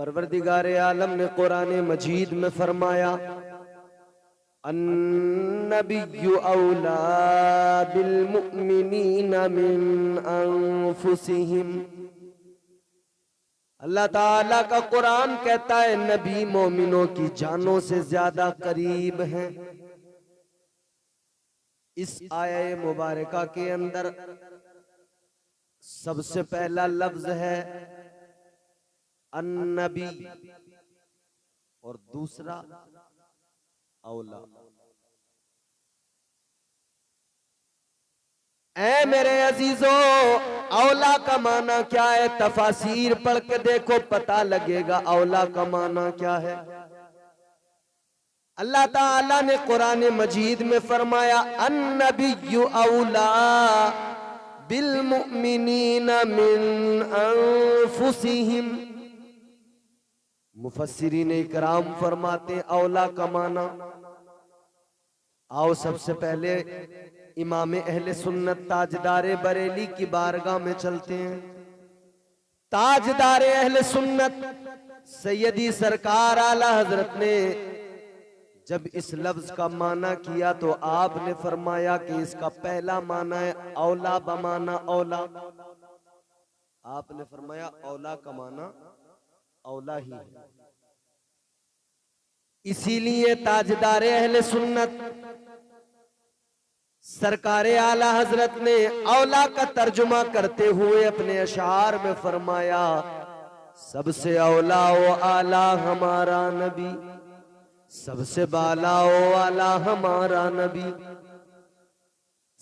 परवरदिगारे आलम ने कुरान मजीद में फरमाया, अन्नबिय्यु औला बिल मुमिनीना मिन अनफुसिहिम। अल्लाह ताला का कुरान कहता है नबी मोमिनों की जानों से ज्यादा करीब हैं। इस आया मुबारका के अंदर सबसे पहला लफ्ज है अन्नबी और दूसरा औला। ऐ मेरे अजीजों, औला का माना क्या है? तफासीर पढ़ के देखो, पता लगेगा औला का माना क्या है। अल्लाह ताला ने कुरान मजीद में फरमाया, अन्नबिय्यु औला बिल मुमिनीना मिन अनफुसिहिम। मुफस्सिरीन इकराम फरमाते औला का माना। आओ सबसे पहले इमाम अहले सुन्नत ताजदारे बरेली की बारगाह में चलते हैं। ताजदारे अहले सुन्नत सैयदी सरकार आला हजरत ने जब इस लफ्ज का माना किया तो आपने फरमाया कि इसका पहला माना है औला बमाना औला। आपने फरमाया औला का माना औला ही है। इसीलिए ताजदारे अहले सुन्नत सरकारे आला हजरत ने औला का तर्जुमा करते हुए अपने अशार में फरमाया, सबसे औला ओ आला हमारा नबी, सबसे बाला ओ आला हमारा नबी।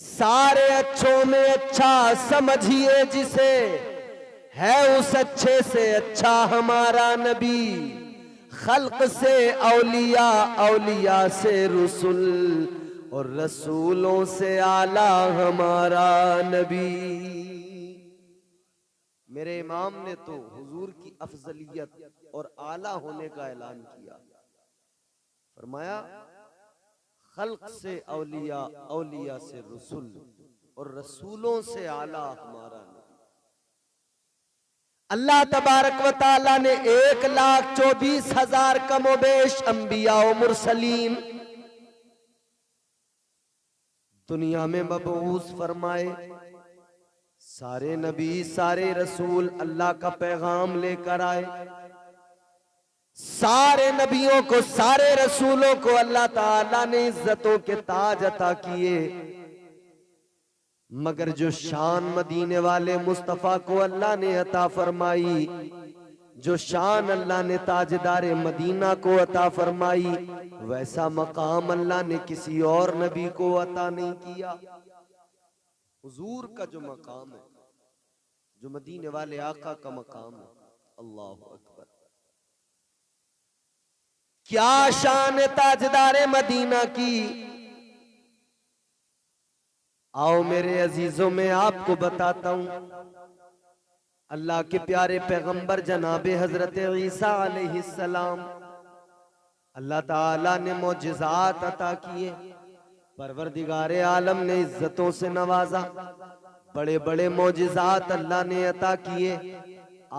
सारे अच्छों में अच्छा समझिए जिसे, है उस अच्छे से अच्छा हमारा नबी। खल्क से औलिया, औलिया से रसूल, और रसूलों से आला हमारा नबी। मेरे इमाम ने तो हुजूर की अफजलियत और आला होने का ऐलान किया। फरमाया खल्क से औलिया, औलिया से रसूल, और रसूलों से आला हमारा नबी। अल्लाह तबारक व ताला ने 1,24,000 कमोबेश अंबिया और मुरसलीन दुनिया में मबऊस फरमाए। सारे नबी सारे रसूल अल्लाह का पैगाम लेकर आए। सारे नबियों को सारे रसूलों को अल्लाह ताला ने इज्जतों के ताज अता किए, मगर जो शान मदीने वाले मुस्तफा को अल्लाह ने अता फरमाई, जो शान अल्लाह ने ताजदारे मदीना को अता फरमाई, वैसा मकाम अल्लाह ने किसी और नबी को अता नहीं किया। हुजूर का जो मकाम है, जो मदीने वाले आका का मकाम है, अल्लाह अकबर। क्या शान ताजदारे मदीना की। आओ मेरे अजीजों में आपको बताता हूं, अल्लाह के प्यारे पैगंबर जनाबे हजरत ईसा अलैहिस्सलाम, अल्लाह ताला ने मौजिज़ात अता किए। परवरदिगारे आलम ने इज्जतों से नवाजा। बड़े बड़े मौजिज़ात अल्लाह ने अता किए।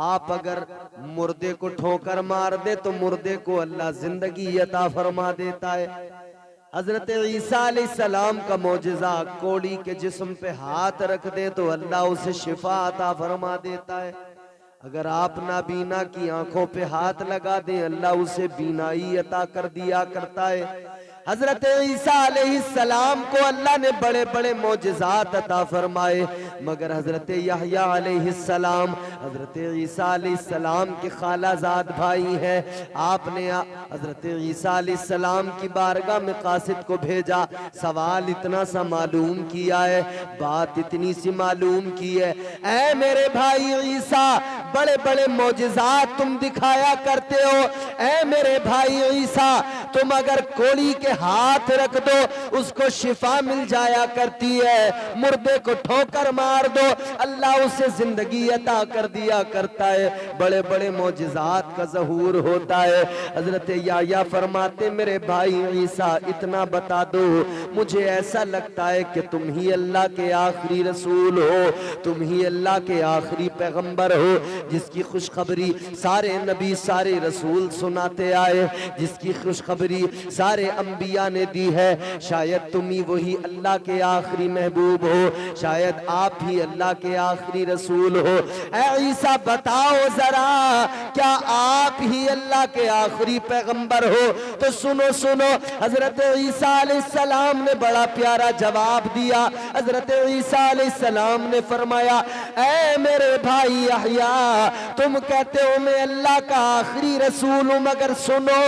आप अगर मुर्दे को ठोकर मार दे तो मुर्दे को अल्लाह जिंदगी अता फरमा देता है। हजरत ईसा अलैहिस्सलाम का मौजिज़ा, कोड़ी के जिस्म पे हाथ रख दे तो अल्लाह उसे शिफा अता फरमा देता है। अगर आप नाबीना की आंखों पे हाथ लगा दें, अल्लाह उसे बीनाई अता कर दिया करता है। हजरत ईसा अलैहिस्सलाम को अल्लाह ने बड़े बड़े मौजिज़ात अता फरमाए, मगर हजरत यहया अलैहिस्सलाम हजरत ईसा अलैहिस्सलाम के खालाजाद भाई हैं। आपने हजरत ईसा अलैहिस्सलाम की बारगाह में कासिद को भेजा। सवाल इतना सा मालूम किया है, बात इतनी सी मालूम की है, ऐ मेरे भाई ईसा, बड़े बड़े मौजिज़ात तुम दिखाया करते हो। ऐ मेरे भाई ईसा, तुम अगर कोड़ी के पे हाथ रख दो उसको शिफा मिल जाया करती है, मुर्दे को ठोकर मार दो अल्लाह उसे जिंदगी अता कर दिया करता है, बड़े बड़े मौजिज़ात का ज़हूर होता है। हजरत याया फरमाते मेरे भाई ईसा इतना बता दो, मुझे ऐसा लगता है कि तुम ही अल्लाह के आखिरी रसूल हो, तुम ही अल्लाह के आखिरी पैगंबर हो, जिसकी खुशखबरी सारे नबी सारे रसूल सुनाते आए, जिसकी खुशखबरी सारे अंबिया ने दी है। शायद तुम ही वही अल्लाह के आखिरी महबूब हो, शायद आप ही अल्लाह के आखिरी रसूल हो। ऐ ईसा बताओ जरा, क्या आप ही अल्लाह के आखिरी पैगंबर हो? तो सुनो सुनो, हजरत ईसा अलैहिस्सलाम ने बड़ा प्यारा जवाब दिया। हजरत ईसा अलैहिस्सलाम ने फरमाया, ऐ मेरे भाई यहया, तुम कहते हो मैं अल्लाह का आखिरी रसूल हूं, मगर सुनो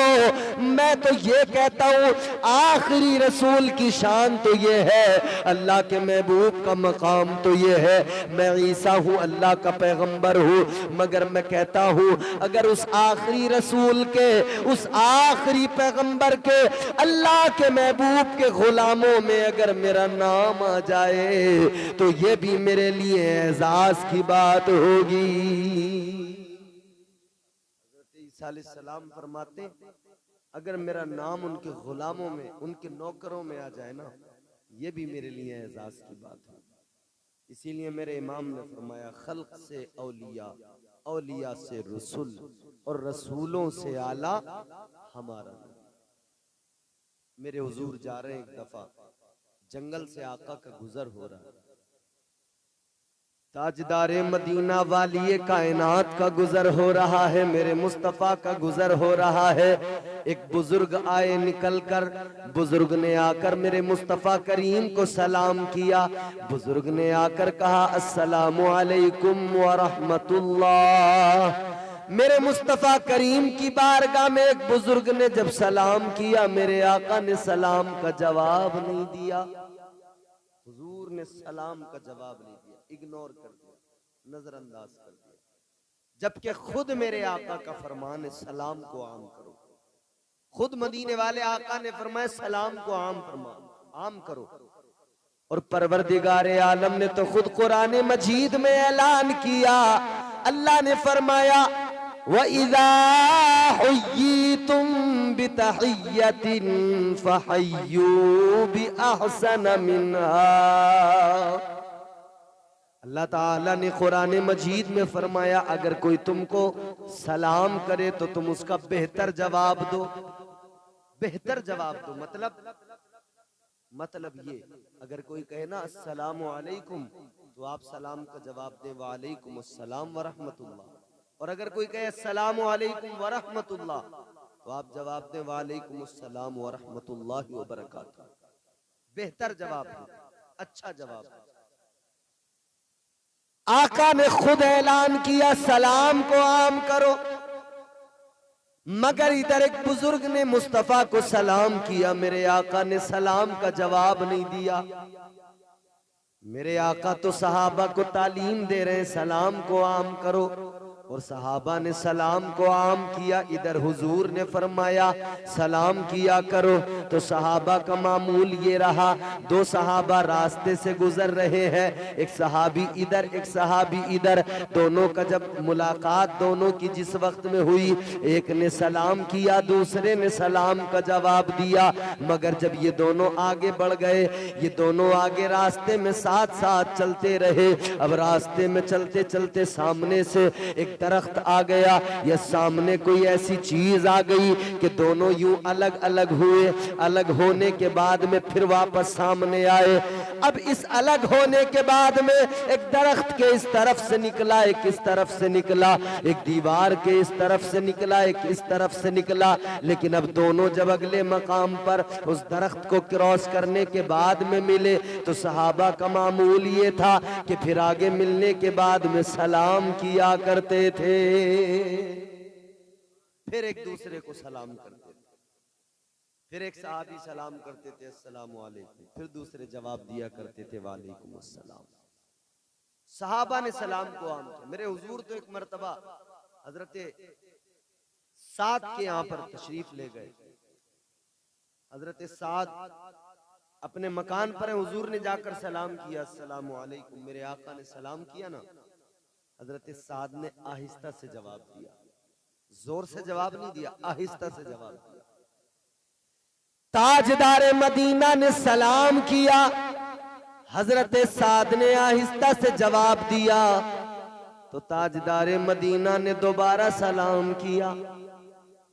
मैं तो ये कहता हूं आखिरी रसूल की शान तो ये है, अल्लाह के महबूब का मकाम तो ये है, मैं ईसा हूं अल्लाह का पैगंबर हूं, मगर मैं कहता हूं अगर उस आखिरी रसूल के, उस आखिरी पैगंबर के, अल्लाह के महबूब के गुलामों में अगर मेरा नाम आ जाए तो ये भी मेरे लिए एजाज की बात होगी। ईसा अलैहिस्सलाम फरमाते अगर मेरा नाम उनके गुलामों में, उनके नौकरों में आ जाए ना, ये भी मेरे लिए एजाज की बात है। इसीलिए मेरे इमाम ने फरमाया खल्क से औलिया, औलिया से रसूल, और रसूलों से आला हमारा। मेरे हुजूर जा रहे हैं, एक दफा जंगल से आका का गुजर हो रहा है, ताजदारे मदीना वाली कायनात का गुजर हो रहा है, मेरे मुस्तफ़ा का गुजर हो रहा है। एक बुजुर्ग आए निकल कर, बुजुर्ग ने आकर मेरे मुस्तफ़ा करीम को सलाम किया। बुजुर्ग ने आकर कहा अस्सलामु अलैकुम व रहमतुल्लाह। मेरे मुस्तफ़ा करीम की बारगाह में एक बुजुर्ग ने जब सलाम किया, मेरे आका ने सलाम का जवाब नहीं दिया। हुजूर ने सलाम का जवाब नहीं दिया, इग्नोर कर दिया, नजरअंदाज कर दिया, जबकि खुद मेरे आका का फरमान है सलाम को आम करो। खुद मदीने वाले आका ने फरमाया सलाम को आम करो। और परवरदिगारे आलम ने तो खुद कुरान मजीद में ऐलान किया, अल्लाह ने फरमाया वइज़ा हुय्यितुम बितहिय्यतिन फहय्यू बिअहसन मिन्हा। अल्लाह ताला ने कुरान मजीद में फरमाया अगर कोई तुमको सलाम करे तो तुम उसका बेहतर जवाब दो। बेहतर जवाब दो मतलब ये, अगर कोई कहे ना अस्सलामु अलैकुम तो आप सलाम का जवाब दें वालेकुम अस्सलाम व रहमतुल्लाह, और अगर कोई कहे अस्सलामु अलैकुम व रहमतुल्लाह तो आप जवाब दें वालेकुम अस्सलाम व रहमतुल्लाहि व बरकातुहू। बेहतर जवाब है, अच्छा जवाब है। आका ने खुद ऐलान किया सलाम को आम करो, मगर इधर एक बुजुर्ग ने मुस्तफा को सलाम किया, मेरे आका ने सलाम का जवाब नहीं दिया। मेरे आका तो सहाबा को तालीम दे रहे हैं सलाम को आम करो, और सहाबा ने सलाम को आम किया। इधर हुजूर ने फरमाया सलाम किया करो, तो सहाबा का मामूल ये रहा, दो सहाबा रास्ते से गुजर रहे हैं, एक सहाबी इधर एक सहाबी इधर, दोनों का जब मुलाकात दोनों की जिस वक्त में हुई, एक ने सलाम किया दूसरे ने सलाम का जवाब दिया, मगर जब ये दोनों आगे बढ़ गए, ये दोनों आगे रास्ते में साथ साथ चलते रहे। अब रास्ते में चलते चलते सामने से एक दरख्त आ गया, या सामने कोई ऐसी चीज आ गई कि दोनों यूं अलग अलग हुए। अलग होने के बाद में फिर वापस सामने आए। अब इस अलग होने के बाद में एक दरख्त के इस तरफ से निकला, एक इस तरफ से निकला, एक दीवार के इस तरफ से निकला, एक इस तरफ से निकला। लेकिन अब दोनों जब अगले मकाम पर उस दरख्त को क्रॉस करने के बाद में मिले, तो सहाबा का मामूल ये था कि फिर आगे मिलने के बाद में सलाम किया करते थे, फिर एक दूसरे को सलाम करते थे। फिर एक सहाबी सलाम करते थे अस्सलामु अलैकुम, फिर दूसरे जवाब दिया करते थे वालेकुम अस्सलाम। सहाबा ने सलाम को आम किया। मेरे हुजूर तो एक मर्तबा हजरत साद के यहाँ पर तशरीफ ले गए, हजरत साद अपने मकान पर है, हुजूर ने जाकर सलाम किया, अस्सलामु अलैकुम, मेरे आका ने सलाम किया ना, हजरत साद ने आहिस्ता से जवाब दिया, जोर से जवाब नहीं दिया, आहिस्ता से जवाब दिया। ताजदार मदीना ने सलाम किया, हजरत साद ने आहिस्ता से जवाब दिया, तो ताजदार मदीना ने दोबारा सलाम किया।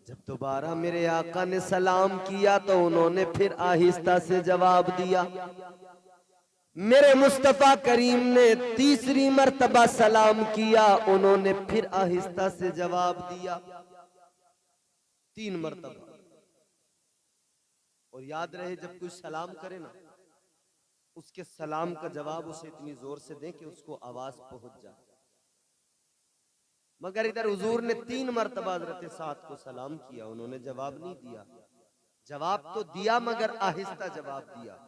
जब दोबारा मेरे आका ने सलाम किया तो उन्होंने फिर आहिस्ता से जवाब दिया। मेरे मुस्तफा करीम ने तीसरी मर्तबा सलाम किया, उन्होंने फिर आहिस्ता से जवाब दिया, 3 मर्तबा। और याद रहे जब कोई सलाम करे ना, उसके सलाम का जवाब उसे इतनी जोर से दे कि उसको आवाज पहुंच जाए। मगर इधर हुजूर ने 3 मर्तबा हजरत साद को सलाम किया, उन्होंने जवाब नहीं दिया। जवाब तो दिया मगर आहिस्ता जवाब दिया।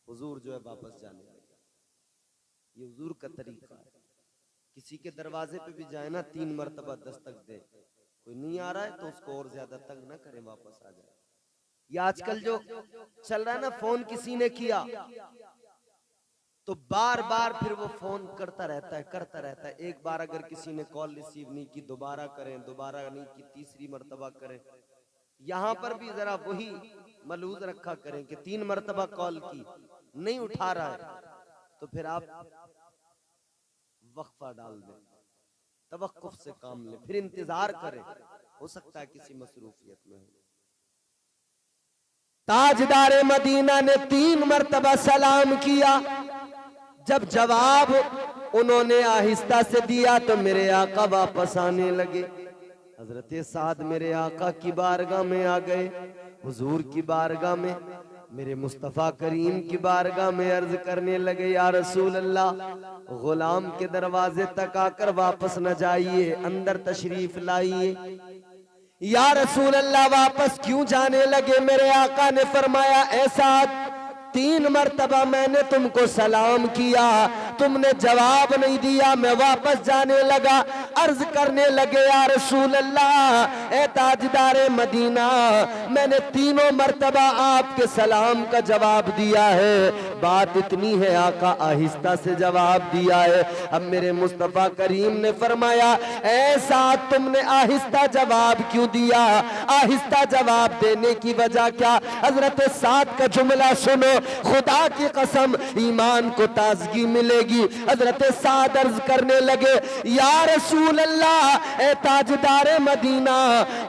हुजूर जो है वापस जाने लगे। ये हुजूर का तरीका है। किसी के दरवाजे पे भी जाए ना, 3 मर्तबा दस्तक दे, कोई नहीं आ रहा है तो उसको और ज्यादा तंग ना करें, वापस आ जाए। ये आजकल जो चल रहा है ना, फोन किसी ने किया तो बार बार फिर वो फोन करता रहता है। एक बार अगर किसी ने कॉल रिसीव नहीं की, दोबारा करें, दोबारा नहीं की, तीसरी मर्तबा करें। यहां पर भी जरा वही मलूज रखा करें कि 3 मर्तबा कॉल की, नहीं उठा रहा है तो फिर आप वक्फा डाल दें, तवक्कुफ से काम लें, फिर इंतजार करें, हो सकता है किसी मसरूफियत में हो। ताजदार मदीना ने 3 मर्तबा सलाम किया। जब जवाब उन्होंने आहिस्ता से दिया तो मेरे आका वापस आने लगे। हजरत साद मेरे आका की बारगाह में आ गए, हुजूर की बारगाह में, मेरे मुस्तफा करीम की बारगाह में अर्ज करने लगे, या रसूल अल्लाह, गुलाम के दरवाजे तक आकर वापस न जाइए, अंदर तशरीफ लाइए। या रसूल अल्लाह, वापस क्यों जाने लगे? मेरे आका ने फरमाया, ऐसा 3 मर्तबा मैंने तुमको सलाम किया, तुमने जवाब नहीं दिया, मैं वापस जाने लगा। अर्ज करने लगे, या रसूल अल्लाह, ए ताजदार मदीना, मैंने 3 मर्तबा आपके सलाम का जवाब दिया है, बात इतनी है आका आहिस्ता से जवाब दिया है। अब मेरे मुस्तफा करीम ने फरमाया, ऐसा तुमने आहिस्ता जवाब क्यों दिया? आहिस्ता जवाब देने की वजह क्या? हजरत साद का जुमला सुनो, खुदा की कसम ईमान को ताजगी मिलेगी। हजरत साद अर्ज करने लगे, या रसूल अल्लाह, ए ताजदार मदीना,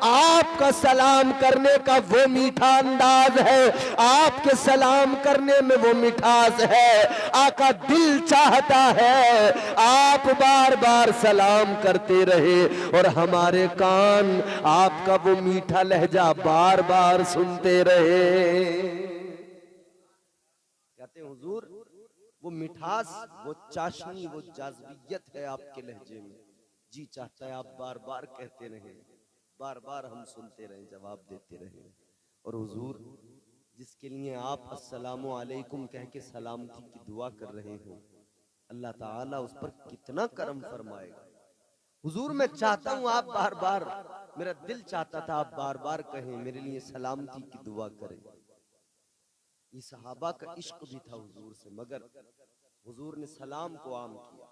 आपका सलाम करने का वो मीठा अंदाज है, आपके सलाम करने में वो मिठास है, आका दिल चाहता है आप बार बार सलाम करते रहे और हमारे कान आपका वो मीठा लहजा बार बार सुनते रहे। हुजूर, वो मिठास, वो चाशनी, वो जाज़बियत है आपके लहजे में, जी चाहता है आप बार बार कहते रहे, बार बार हम सुनते रहे, जवाब देते रहे। और हुजूर, जिसके लिए आप अस्सलामु अलैकुम कह के सलामती की दुआ कर रहे हो, अल्लाह ताला उस पर कितना करम फरमाएगा। हुजूर, मैं चाहता हूं आप बार बार, मेरा दिल चाहता था आप बार बार कहें, मेरे लिए सलामती की दुआ करें। ये सहाबा का इश्क भी था हुजूर से, मगर हुजूर ने सलाम को आम किया।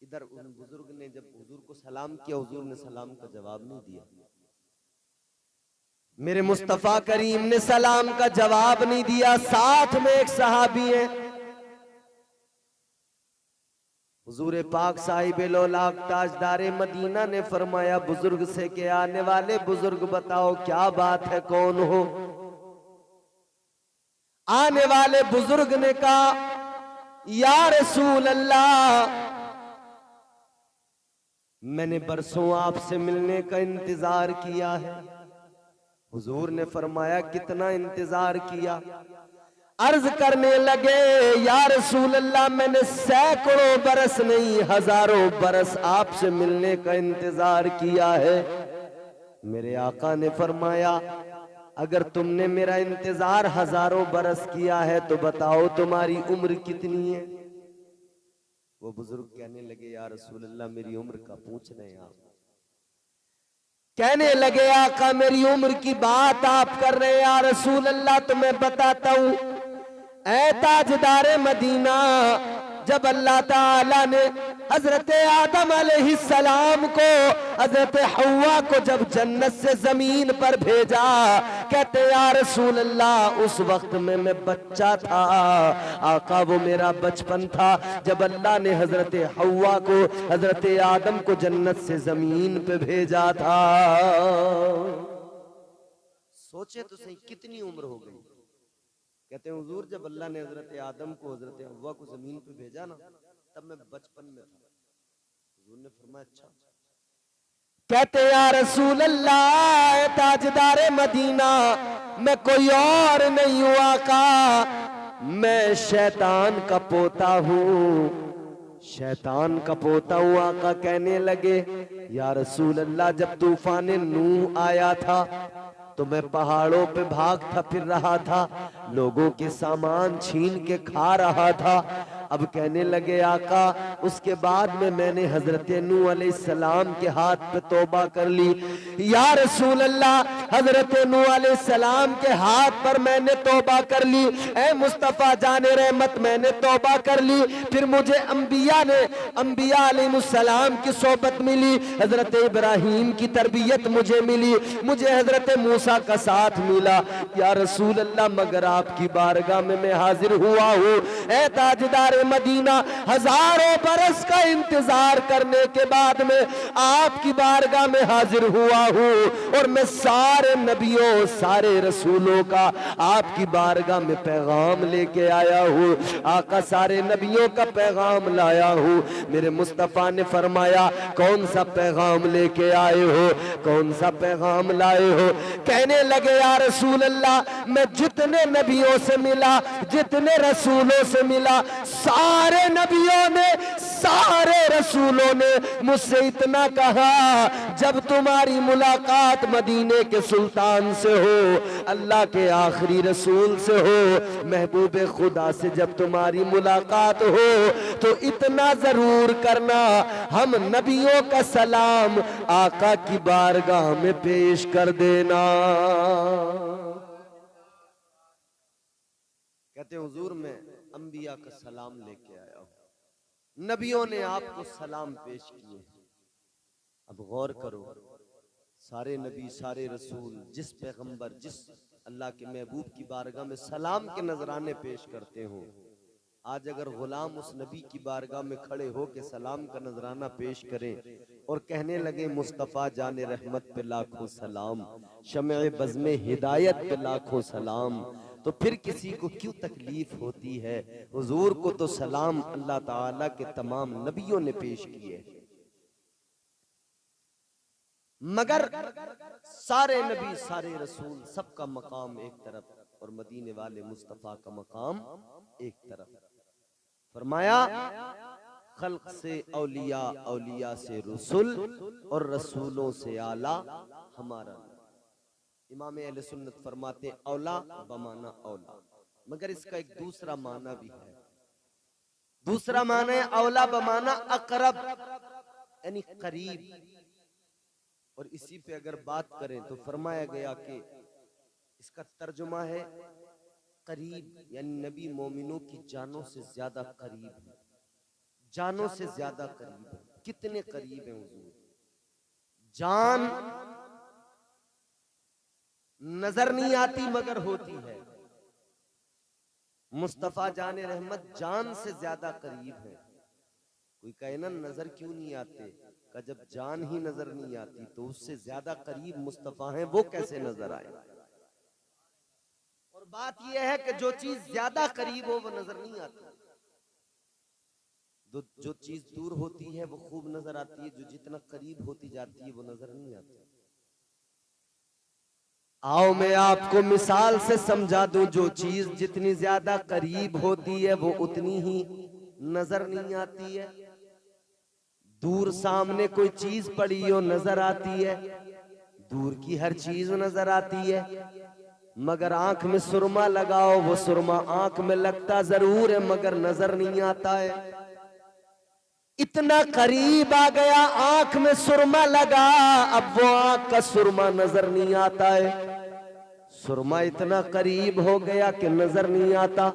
इधर उन बुजुर्ग ने जब हुजूर को सलाम किया, हुजूर ने सलाम का जवाब नहीं दिया। मेरे मुस्तफा करीम ने सलाम का जवाब नहीं दिया। साथ में एक सहाबी है, हुजूर पाक साहिब लौलाक ताजदार मदीना ने फरमाया बुजुर्ग से कि आने वाले बुजुर्ग बताओ क्या बात है, कौन हो? आने वाले बुजुर्ग ने कहा, या रसूल अल्लाह, मैंने बरसों आपसे मिलने का इंतजार किया है। हुजूर ने फरमाया, कितना इंतजार किया? अर्ज करने लगे, या रसूल अल्लाह, मैंने सैकड़ों बरस नहीं, हजारों बरस आपसे मिलने का इंतजार किया है। मेरे आका ने फरमाया, अगर तुमने मेरा इंतजार हजारों बरस किया है तो बताओ तुम्हारी उम्र कितनी है? वो बुजुर्ग कहने लगे, या रसूल अल्लाह, मेरी उम्र का पूछ रहे हैं आप? कहने लगे आका मेरी उम्र की बात आप कर रहे हैं या रसूल अल्लाह, तो मैं बताता हूं। ऐ ताजदार मदीना, जब अल्लाह ताला ने हजरत आदम अलैहिस्सलाम को, हजरत हव्वा को जब जन्नत से जमीन पर भेजा, कहते या रसूल अल्लाह उस वक्त में मैं बच्चा था। आका वो मेरा बचपन था जब अल्लाह ने हजरत हव्वा को, हजरत आदम को जन्नत से जमीन पे भेजा था। सोचे तो सही कितनी उम्र हो गई। कहते हैं हुजूर जब अल्लाह ने हजरत आदम को, हजरत हव्वा को जमीन पे भेजा ना, तब मैं बचपन में था। हुजूर ने फरमाया अच्छा। कहते या रसूल अल्लाह ताजदार मदीना, मैं कोई और नहीं हूं आका, मैं शैतान का पोता हूं, शैतान का पोता हूं। आका कहने लगे या रसूल अल्लाह जब तूफान नूह आया था तो मैं पहाड़ों पे भागता फिर रहा था, लोगों के सामान छीन के खा रहा था। अब कहने लगे आका उसके बाद में मैंने हजरत नूह अलैहिस्सलाम के हाथ पे तौबा कर ली। या रसूल अल्लाह हजरत नूह अलैहिस्सलाम के हाथ पर मैंने तौबा कर ली। ए मुस्तफा जाने रहमत मैंने तौबा कर ली। फिर मुझे अंबिया अलैहिस्सलाम की सोबत मिली, हजरत इब्राहीम की तरबियत मुझे मिली, मुझे हजरत मूसा का साथ मिला। या रसूल अल्लाह मगर आपकी बारगाह में मैं हाजिर हुआ हूँ। ए ताजदार मदीना, हजारों बरस का इंतजार करने के बाद में आपकी बारगाह में हाजिर हुआ हूँ और मैं सारे नबियों सारे रसूलों का आपकी बारगाह में पैगाम लेके आया हूँ। आका सारे नबियों का पैगाम लाया हूँ। मेरे मुस्तफा ने फरमाया कौन सा पैगाम लेके आए हो, कौन सा पैगाम लाए हो। कहने लगे या रसूल अल्लाह मैं जितने नबियों से मिला, जितने रसूलों से मिला, सारे नबियों ने सारे रसूलों ने मुझसे इतना कहा जब तुम्हारी मुलाकात मदीने के सुल्तान से हो, अल्लाह के आखिरी रसूल से हो, महबूब खुदा से जब तुम्हारी मुलाकात हो तो इतना जरूर करना हम नबियों का सलाम आका की बारगाह में पेश कर देना। कहते हुजूर मैं अंबिया का सलाम लेके आया हूं, नबियों ने आपको सलाम पेश किए। अब गौर करो सारे नबी सारे रसूल जिस पैगंबर जिस अल्लाह के महबूब की बारगाह में सलाम के नजराने पेश करते हो, आज अगर गुलाम उस नबी की बारगाह में खड़े हो के सलाम का नजराना पेश करें और कहने लगे मुस्तफ़ा जाने रहमत पे लाखों सलाम, शमे बज़्मे हिदायत पे लाखों सलाम, तो फिर किसी को क्यों तकलीफ होती है। हुजूर को तो सलाम अल्लाह ताला के तमाम नबियों ने पेश किए, मगर सारे नबी सारे रसूल सबका मकाम एक तरफ और मदीने वाले मुस्तफ़ा का मकाम एक तरफ। फरमाया खल्क से औलिया, औलिया से रसूल और रसूलों से आला हमारा। इमाम अहले सुन्नत फरमाते औला बमाना औला, मगर इसका एक दूसरा माना भी है। दूसरा माना है औला बमाना अकरब, यानी करीब। और इसी पे अगर बात करें तो फरमाया गया कि इसका तर्जुमा है करीब, यानी नबी मोमिनों की जानों से ज्यादा करीब है, जानों से ज्यादा करीब है। कितने करीब हैं हुजूर? जान नजर नहीं आती मगर होती है। मुस्तफा जाने रहमत जान से ज्यादा करीब है। कोई कहे ना नजर क्यों नहीं आते, का जब जान ही नजर नहीं आती तो उससे ज्यादा करीब मुस्तफा हैं, वो कैसे नजर आए। और बात यह है कि जो चीज ज्यादा करीब हो वो नजर नहीं आती, जो चीज दूर होती है वो खूब नजर आती है, जो जितना करीब होती जाती है वो नजर नहीं आती। आओ मैं आपको मिसाल से समझा दूं, जो चीज जितनी ज्यादा करीब होती है वो उतनी ही नजर नहीं आती है। दूर सामने कोई चीज पड़ी हो नजर आती है, दूर की हर चीज नजर आती है, मगर आंख में सुरमा लगाओ वो सुरमा आंख में लगता जरूर है मगर नजर नहीं आता है। इतना करीब आ गया, आंख में सुरमा लगा, अब वो आंख का सुरमा नजर नहीं आता है। सुरमा इतना करीब हो गया कि नजर नहीं आता।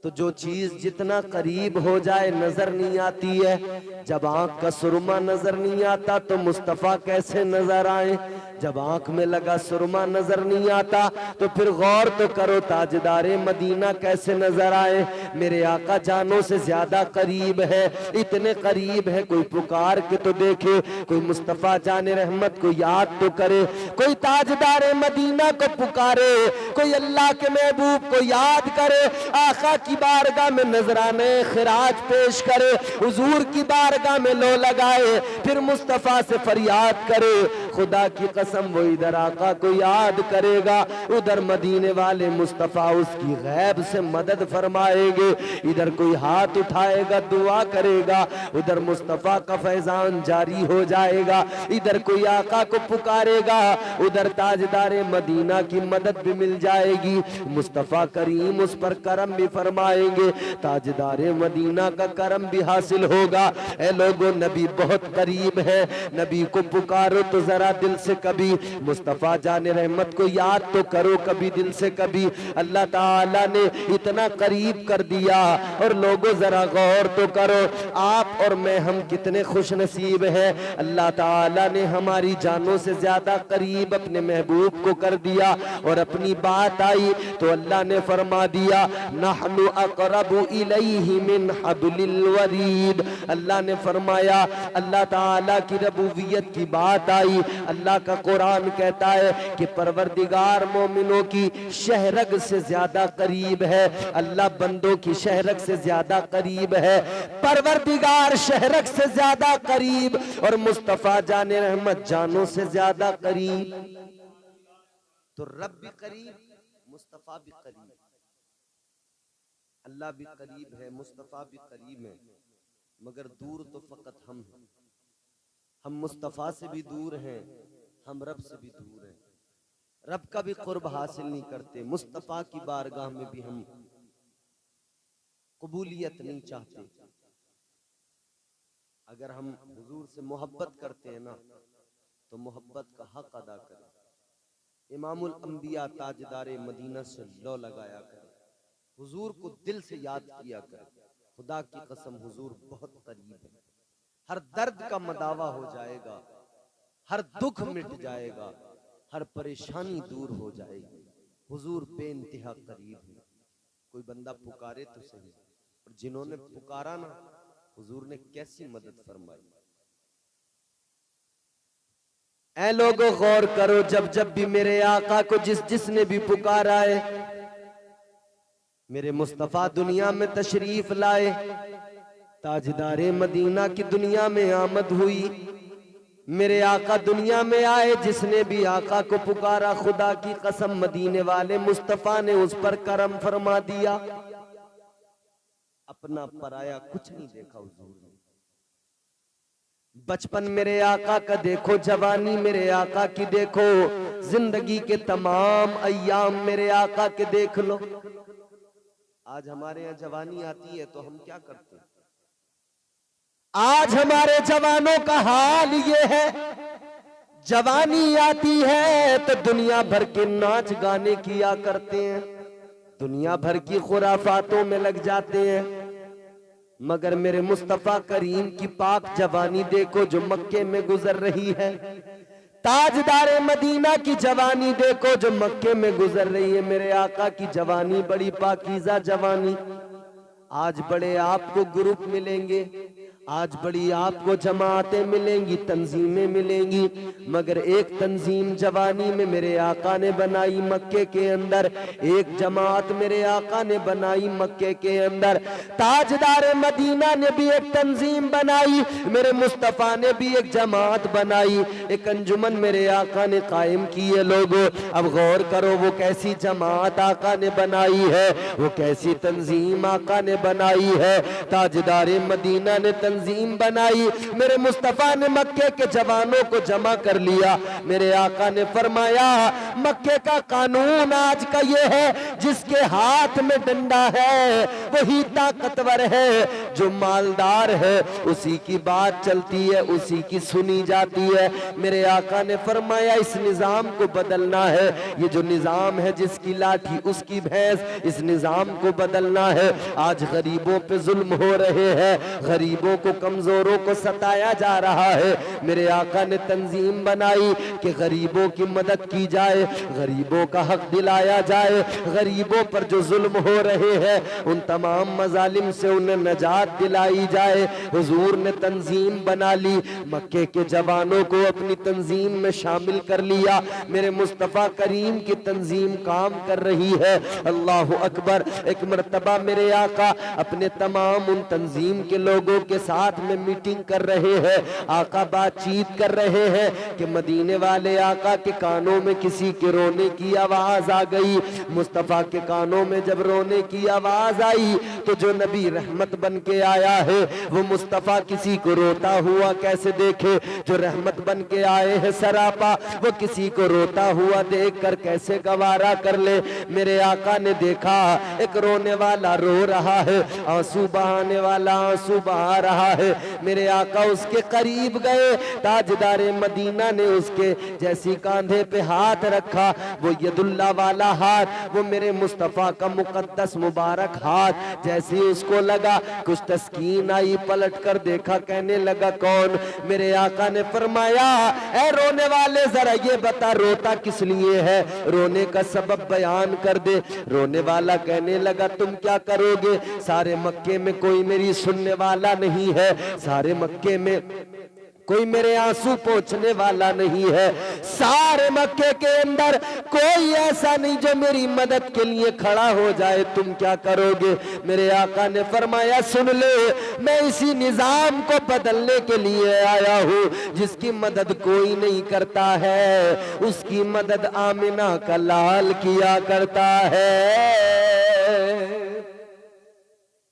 तो जो चीज जितना करीब हो जाए नजर नहीं आती है। जब आंख का सुरमा नजर नहीं आता तो मुस्तफा कैसे नजर आए। जब आंख में लगा सुरमा नजर नहीं आता तो फिर गौर तो करो, ताजदारे मदीना कैसे नजर आए। मेरे आका जानों से ज्यादा करीब है, इतने करीब है। कोई पुकार के तो देखे, कोई मुस्तफा जाने रहमत को याद तो करे, कोई ताजदारे मदीना को पुकारे, कोई अल्लाह के महबूब को याद करे, आका की बारगाह में नजराने खिराज पेश करे, हुजूर की बारगाह में लो लगाए, फिर मुस्तफा से फरियाद करे। खुदा की कसम वो इधर आका को याद करेगा, उधर मदीने वाले मुस्तफा उसकी गैब से मदद फरमाएंगे। इधर कोई हाथ उठाएगा दुआ करेगा, उधर मुस्तफा का फैजान जारी हो जाएगा। इधर कोई आका को पुकारेगा, उधर ताजदारे मदीना की मदद भी मिल जाएगी। मुस्तफा करीम उस पर करम भी फरमाएंगे, ताजदारे मदीना का करम भी हासिल होगा। ए लोगों, नबी बहुत करीब है, नबी को पुकारो तो जरा दिल से, कभी मुस्तफा जाने रहमत को याद तो करो कभी दिल से। कभी अल्लाह ताला ने इतना करीब कर दिया। और लोगों जरा गौर तो करो, आप और मैं हम कितने खुश नसीब हैं। अल्लाह ताला ने हमारी जानों से ज्यादा करीब अपने महबूब को कर दिया। और अपनी बात आई तो अल्लाह ने फरमा दिया, नहनु अक़रबु इलैहि मिन हब्लिल वरीद। अल्लाह ने फरमाया, अल्लाह ताला की रबूबियत की बात आई। अल्लाह का कुरान कहता है कि परवरदिगार मोमिनों की शहरग से ज्यादा करीब है। अल्लाह बंदों की शहरग से ज्यादा करीब है, परवरदिगार शहरग से ज्यादा करीब, और मुस्तफा जाने रहमत जानों से ज्यादा करीब। तो रब भी करीब, मुस्तफा भी करीब, अल्लाह भी करीब है, मुस्तफा भी करीब है, मगर दूर तो फकत हम हैं। हम मुस्तफा से भी दूर हैं, हम रब से भी दूर हैं। रब का भी कुर्ब हासिल नहीं करते, मुस्तफा की बारगाह में भी हम कबूलियत नहीं चाहते। अगर हम हुजूर से मोहब्बत करते हैं ना, तो मोहब्बत का हक अदा करें। इमामुल अंबिया ताजदारे मदीना से लो लगाया करें, हुजूर को दिल से याद किया करें। खुदा की कसम हुजूर बहुत करीब है। हर दर्द का मदावा हो जाएगा, हर दुख मिट जाएगा, हर परेशानी दूर हो जाएगी। हुजूर बेइंतहा करीब है। कोई बंदा पुकारे तो सही, और जिन्होंने पुकारा ना, हुजूर ने कैसी मदद फरमाई। ऐ लोगों गौर करो, जब जब भी मेरे आका को जिसने भी पुकारा है, मेरे मुस्तफा दुनिया में तशरीफ लाए, ताजदारे मदीना की दुनिया में आमद हुई। मेरे आका दुनिया में आए, जिसने भी आका को पुकारा, खुदा की कसम मदीने वाले मुस्तफा ने उस पर करम फरमा दिया। अपना पराया कुछ नहीं देखा हुजूर ने। बचपन मेरे आका का देखो, जवानी मेरे आका की देखो, जिंदगी के तमाम अय्याम मेरे आका के देख लो। आज हमारे यहाँ जवानी आती है तो हम क्या करते हैं? आज हमारे जवानों का हाल ये है, जवानी आती है तो दुनिया भर के नाच गाने किया करते हैं, दुनिया भर की खुराफातों में लग जाते हैं। मगर मेरे मुस्तफा करीम की पाक जवानी देखो जो मक्के में गुजर रही है। ताजदारे मदीना की जवानी देखो जो मक्के में गुजर रही है। मेरे आका की जवानी बड़ी पाकीज़ा जवानी। आज बड़े आपको ग्रुप मिलेंगे, आज बड़ी आपको जमातें मिलेंगी, तंजीमें मिलेंगी, मगर एक तंजीम जवानी में मेरे आका ने बनाई मक्के के अंदर, एक जमात मेरे आका ने बनाई मक्के के अंदर। ताजदार मदीना ने भी एक तंजीम बनाई, मेरे मुस्तफा ने भी एक जमात बनाई, एक अंजुमन मेरे आका ने कायम की है। लोगों अब गौर करो, वो कैसी जमात आका ने बनाई है, वो कैसी तंजीम आका ने बनाई है। ताजदार मदीना ने तंजीम बनाई, मेरे मुस्तफा ने मक्के के जवानों को जमा कर लिया। मेरे आका ने फरमाया मक्के का कानून आज का ये है, जिसके हाथ में डंडा है वही ताकतवर है, जो मालदार है उसी की बात चलती है, उसी की सुनी जाती है। मेरे आका ने फरमाया इस निजाम को बदलना है। ये जो निजाम है जिसकी लाठी उसकी भैंस, इस निजाम को बदलना है। आज गरीबों पे जुल्म हो रहे हैं, गरीबों को कमजोरों को सताया जा रहा है। मेरे आका ने तंजीम बनाई कि गरीबों की मदद की जाए, गरीबों का हक दिलाया जाए, गरीबों पर जो जुल्म हो रहे हैं उन तमाम मजालिम से उन्हें नजात दिलाई जाए। हुजूर ने तंजीम बना ली, मक्के के जवानों को अपनी तंजीम में शामिल कर लिया। मेरे मुस्तफा करीम की तंजीम काम कर रही है। अल्लाह अकबर। एक मर्तबा मेरे आका अपने तमाम उन तंजीम के लोगों के साथ में मीटिंग कर रहे हैं। आका बातचीत कर रहे हैं कि मदीने वाले आका के कानों में किसी के रोने की आवाज आ गई। मुस्तफा के कानों में जब रोने की आवाज आई तो जो नबी रहमत बन के आया है वो मुस्तफा किसी को रोता हुआ कैसे देखे? जो रहमत बन के आए हैं सरापा, वो किसी को रोता हुआ देख कर कैसे गवारा कर ले? मेरे आका ने देखा एक रोने वाला रो रहा है, आंसू बहाने वाला आंसू बहा रहा है। मेरे आका उसके करीब गए, ताजदारे मदीना ने उसके जैसी कांधे पे हाथ रखा। वो यदुल्ला वाला हाथ, वो मेरे मुस्तफा का मुकद्दस मुबारक हाथ जैसे उसको लगा कुछ तस्कीन आई। पलट कर देखा, कहने लगा कौन? मेरे आका ने फरमाया ऐ रोने वाले जरा ये बता रोता किस लिए है? रोने का सबब बयान कर दे। रोने वाला कहने लगा तुम क्या करोगे? सारे मक्के में कोई मेरी सुनने वाला नहीं है, सारे मक्के में कोई मेरे आंसू पोंछने वाला नहीं है, सारे मक्के के अंदर कोई ऐसा नहीं जो मेरी मदद के लिए खड़ा हो जाए, तुम क्या करोगे? मेरे आका ने फरमाया सुन ले, मैं इसी निजाम को बदलने के लिए आया हूँ जिसकी मदद कोई नहीं करता है, उसकी मदद आमिना का लाल किया करता है।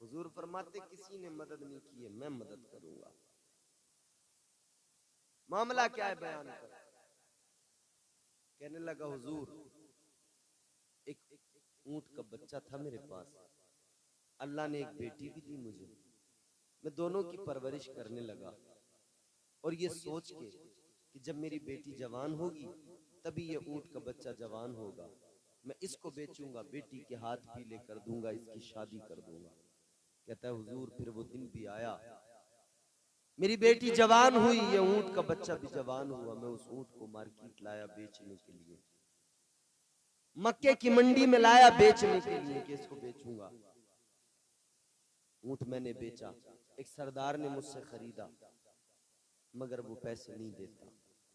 हुजूर फरमाते किसी ने मदद नहीं की है, मैं मदद करूंगा। मामला क्या है बयान कर। कहने लगा हुजूर एक ऊंट का बच्चा था मेरे पास, अल्लाह ने एक बेटी भी दी मुझे, मैं दोनों की परवरिश करने लगा और ये सोच के कि जब मेरी बेटी जवान होगी तभी ये ऊंट का बच्चा जवान होगा, मैं इसको बेचूंगा, बेटी के हाथ पीले कर दूंगा, इसकी शादी कर दूंगा। कहता है हुजूर फिर वो दिन भी आया, मेरी बेटी जवान हुई, ये ऊंट का बच्चा भी जवान हुआ, मैं उस ऊंट को मार्केट लाया बेचने के लिए, मक्के की मंडी में लाया बेचने के लिए कि इसको बेचूंगा। ऊंट मैंने बेचा, एक सरदार ने मुझसे खरीदा मगर वो पैसे नहीं देता,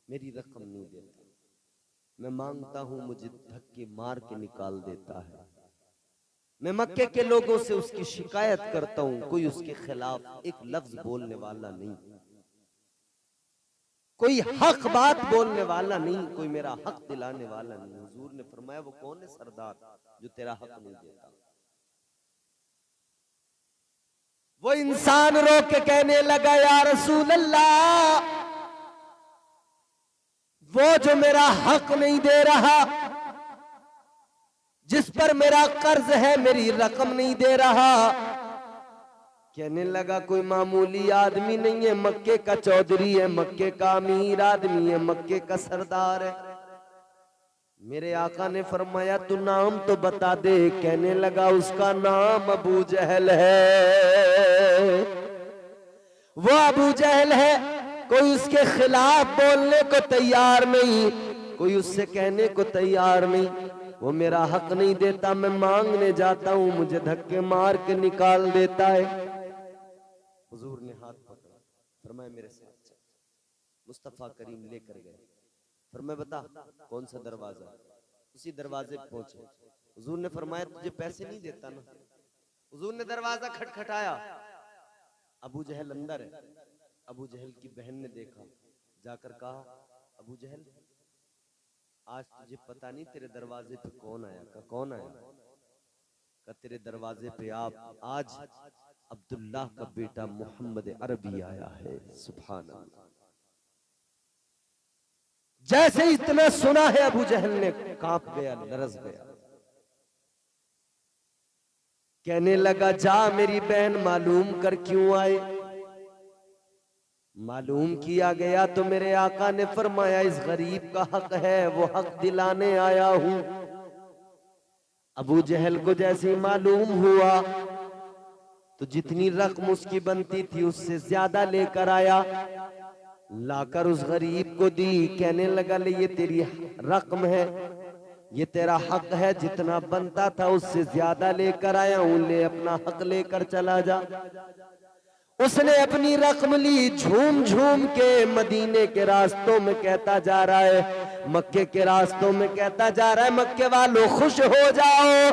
मेरी रकम नहीं देता, मैं मांगता हूं मुझे धक्के मार के निकाल देता है। मैं मक्के के लोगों से उसकी शिकायत करता हूं, कोई उसके खिलाफ एक लफ्ज बोलने वाला नहीं, कोई हक बात बोलने वाला नहीं, कोई मेरा हक दिलाने वाला नहीं। हुजूर ने फरमाया वो कौन है सरदार जो तेरा हक नहीं देता? वो इंसान रो के कहने लगा या रसूल अल्लाह, वो जो मेरा हक नहीं दे रहा, जिस पर मेरा कर्ज है, मेरी रकम नहीं दे रहा। कहने लगा कोई मामूली आदमी नहीं है, मक्के का चौधरी है, मक्के का अमीर आदमी है, मक्के का सरदार है। मेरे आका ने फरमाया तू नाम तो बता दे। कहने लगा उसका नाम अबू जहल है, वो अबू जहल है, कोई उसके खिलाफ बोलने को तैयार नहीं, कोई उससे कहने को तैयार नहीं, वो मेरा हक नहीं देता, मैं मांगने जाता हूं मुझे धक्के मार के निकाल देता है। हुजूर ने हाथ पकड़ा, फरमाया मेरे साथ चल। मुस्तफा करीम लेकर गए, फरमाया बता कौन सा दरवाजा? उसी दरवाजे पे पहुंचे। हुजूर ने फरमाया तुझे पैसे नहीं देता ना? हुजूर ने दरवाजा खटखटाया, अबू जहल अंदर है। अबू जहल की बहन ने देखा, जाकर कहा अबू जहल आज तुझे पता नहीं तेरे दरवाजे पे कौन आया? का कौन आया? का तेरे दरवाजे पे आप आज अब्दुल्लाह का बेटा मोहम्मद अरबी आया है। सुभान अल्लाह। जैसे इतना सुना है अबू जहल ने कांप गया, लरज गया। कहने लगा जा मेरी बहन मालूम कर क्यों आए। मालूम किया गया तो मेरे आका ने फरमाया इस गरीब का हक है, वो हक दिलाने आया हूं। अबू जहल को जैसे ही मालूम हुआ तो जितनी रकम उसकी बनती थी उससे ज्यादा लेकर आया, लाकर उस गरीब को दी। कहने लगा ले ये तेरी रकम है, ये तेरा हक है, जितना बनता था उससे ज्यादा लेकर आया हूं, ले अपना हक लेकर चला जा। उसने अपनी रकम ली, झूम झूम के मदीने के रास्तों में कहता जा रहा है, मक्के के रास्तों में कहता जा रहा है, मक्के वालों खुश हो जाओ,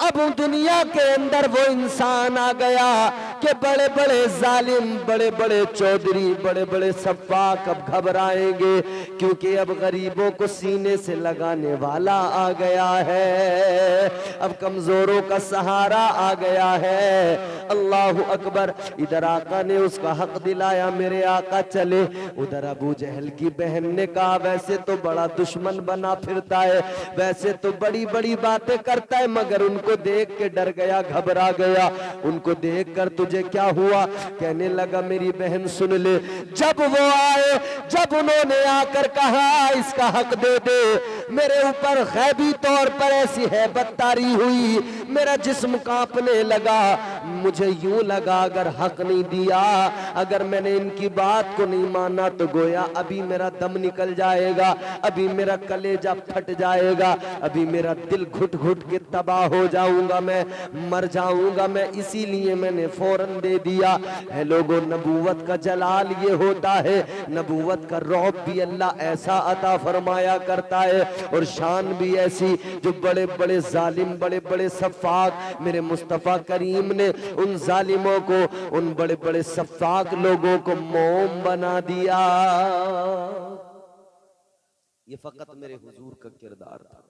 अब दुनिया के अंदर वो इंसान आ गया कि बड़े बड़े जालिम, बड़े बड़े चौधरी, बड़े बड़े सफाक अब घबराएंगे, क्योंकि अब गरीबों को सीने से लगाने वाला आ गया है, अब कमजोरों का सहारा आ गया है। अल्लाह अकबर। इधर आका ने उसका हक दिलाया, मेरे आका चले। उधर अबू जहल की बहन ने कहा वैसे तो बड़ा दुश्मन बना फिरता है, वैसे तो बड़ी बड़ी बातें करता है, मगर उनको देख के डर गया, घबरा गया। उनको देखकर तुझे क्या हुआ? कहने लगा मेरी बहन सुन ले, जब वो आए, जब उन्होंने आकर कहा इसका हक दे दे, मेरे ऊपर गैबी तौर पर ऐसी हैबत तारी हुई, मेरा जिस्म कांपने लगा। मुझे यूं लगा अगर हक नहीं दिया, अगर मैंने इनकी बात को नहीं माना तो गोया अभी मेरा दम निकल जाएगा, अभी मेरा कलेजा फट जाएगा, अभी मेरा दिल घुट घुट के तबाह हो जाऊंगा, मैं मर जाऊंगा मैं, इसीलिए मैंने फौरन दे दिया है। लोगों, नबूवत का जलाल ये होता है, नबूवत का रौब भी अल्लाह ऐसा अता फरमाया करता है, और शान भी ऐसी, जो बड़े बड़े जालिम, बड़े बड़े सफाक मेरे मुस्तफा करीम ने उन जालिमों को, उन बड़े बड़े सफाक लोगों को मोम बना दिया। ये फकत मेरे हुजूर का किरदार था।